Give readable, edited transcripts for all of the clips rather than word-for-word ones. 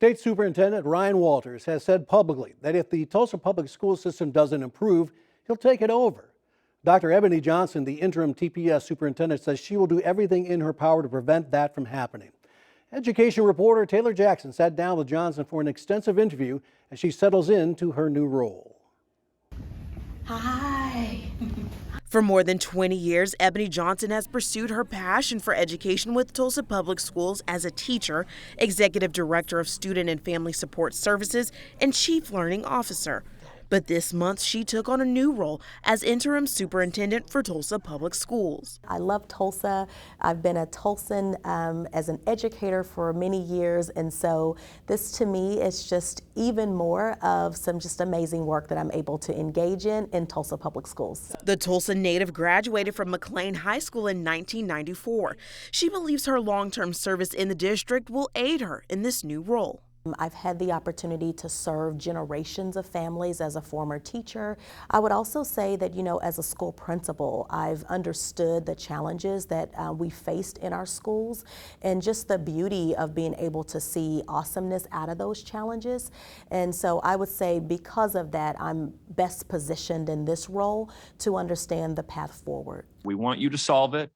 State Superintendent Ryan Walters has said publicly that if the Tulsa public school system doesn't improve, he'll take it over. Dr. Ebony Johnson, the interim TPS superintendent, says she will do everything in her power to prevent that from happening. Education reporter Taylor Jackson sat down with Johnson for an extensive interview as she settles into her new role. Hi. For more than 20 years, Ebony Johnson has pursued her passion for education with Tulsa Public Schools as a teacher, executive director of Student and Family Support Services, and chief learning officer. But this month, she took on a new role as interim superintendent for Tulsa Public Schools. I love Tulsa. I've been a Tulsan as an educator for many years, and so this to me is just even more of some just amazing work that I'm able to engage in Tulsa Public Schools. The Tulsa native graduated from McLean High School in 1994. She believes her long-term service in the district will aid her in this new role. I've had the opportunity to serve generations of families as a former teacher. I would also say that, as a school principal, I've understood the challenges that we faced in our schools and just the beauty of being able to see awesomeness out of those challenges. And so I would say because of that, I'm best positioned in this role to understand the path forward. We want you to solve it.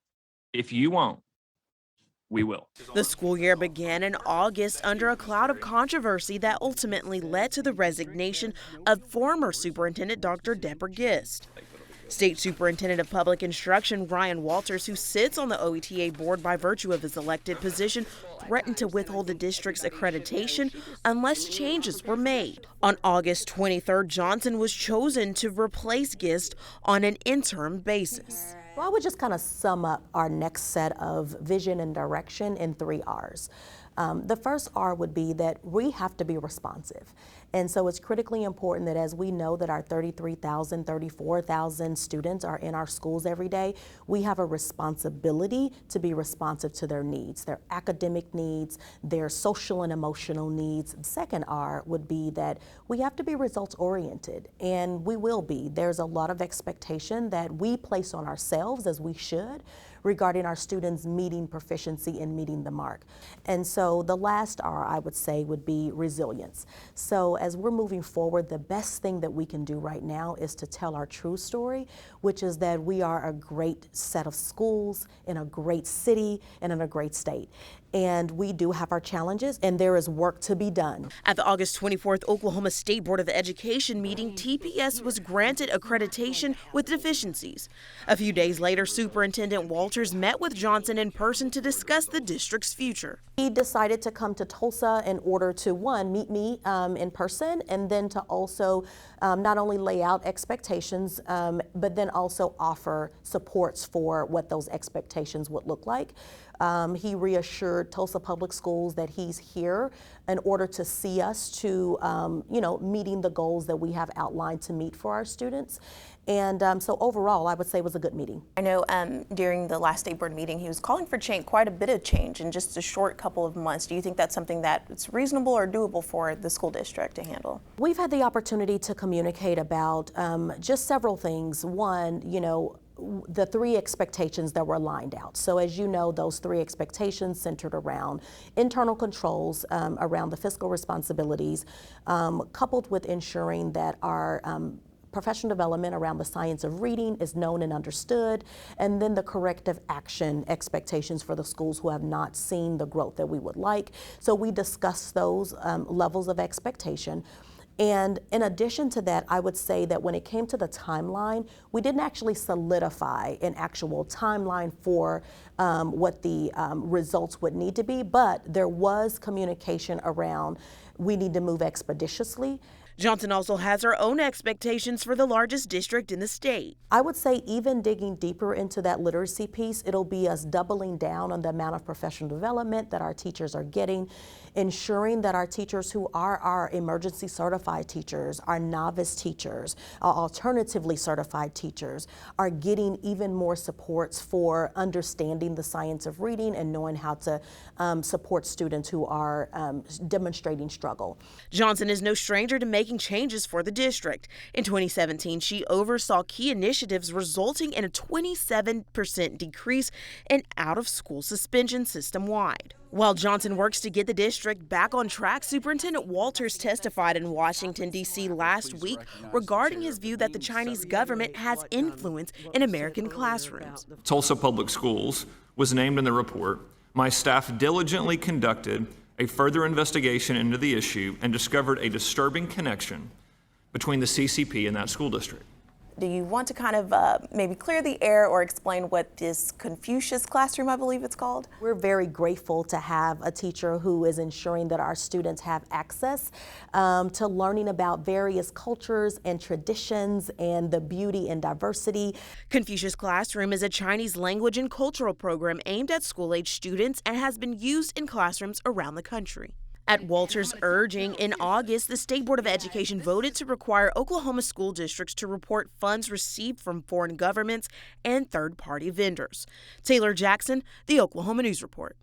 If you won't, we will. The school year began in August under a cloud of controversy that ultimately led to the resignation of former Superintendent Dr. Deborah Gist. State Superintendent of Public Instruction Ryan Walters, who sits on the OETA board by virtue of his elected position, threatened to withhold the district's accreditation unless changes were made. On August 23rd, Johnson was chosen to replace Gist on an interim basis. Well, I would just kind of sum up our next set of vision and direction in 3 R's. The first R would be that we have to be responsive. And so it's critically important that as we know that our 33,000, 34,000 students are in our schools every day, we have a responsibility to be responsive to their needs, their academic needs, their social and emotional needs. The second R would be that we have to be results oriented, and we will be. There's a lot of expectation that we place on ourselves, as we should, regarding our students meeting proficiency and meeting the mark. And so the last R, I would say, would be resilience. So as we're moving forward, the best thing that we can do right now is to tell our true story, which is that we are a great set of schools in a great city and in a great state. And we do have our challenges, and there is work to be done. At the August 24th Oklahoma State Board of Education meeting, TPS was granted accreditation with deficiencies. A few days later, Superintendent Walters met with Johnson in person to discuss the district's future. He decided to come to Tulsa in order to, one, meet me in person, and then to also not only lay out expectations, but then also offer supports for what those expectations would look like. He reassured Tulsa Public Schools that he's here in order to see us to, meeting the goals that we have outlined to meet for our students. And so overall, I would say it was a good meeting. I know during the last state board meeting, he was calling for change, quite a bit of change in just a short couple of months. Do you think that's something that's reasonable or doable for the school district to handle? We've had the opportunity to communicate about just several things. One, the 3 expectations that were lined out. So as you know, those 3 expectations centered around internal controls, around the fiscal responsibilities, coupled with ensuring that our professional development around the science of reading is known and understood, and then the corrective action expectations for the schools who have not seen the growth that we would like. So we discussed those levels of expectation. And in addition to that, I would say that when it came to the timeline, we didn't actually solidify an actual timeline for what the results would need to be, but there was communication around we need to move expeditiously. Johnson also has her own expectations for the largest district in the state. I would say even digging deeper into that literacy piece, it'll be us doubling down on the amount of professional development that our teachers are getting, ensuring that our teachers who are our emergency certified teachers, our novice teachers, our alternatively certified teachers are getting even more supports for understanding the science of reading and knowing how to support students who are demonstrating struggle. Johnson is no stranger to making changes for the district. In 2017, she oversaw key initiatives resulting in a 27% decrease in out-of-school suspension system-wide. While Johnson works to get the district back on track, Superintendent Walters testified in Washington, D.C. last week regarding his view that the Chinese government has influence in American classrooms. Tulsa Public Schools was named in the report. My staff diligently conducted a further investigation into the issue and discovered a disturbing connection between the CCP and that school district. Do you want to kind of maybe clear the air or explain what this Confucius classroom, I believe it's called? We're very grateful to have a teacher who is ensuring that our students have access to learning about various cultures and traditions and the beauty and diversity. Confucius Classroom is a Chinese language and cultural program aimed at school-age students and has been used in classrooms around the country. At Walters' urging, in August, the State Board of Education voted to require Oklahoma school districts to report funds received from foreign governments and third-party vendors. Taylor Jackson, The Oklahoma News Report.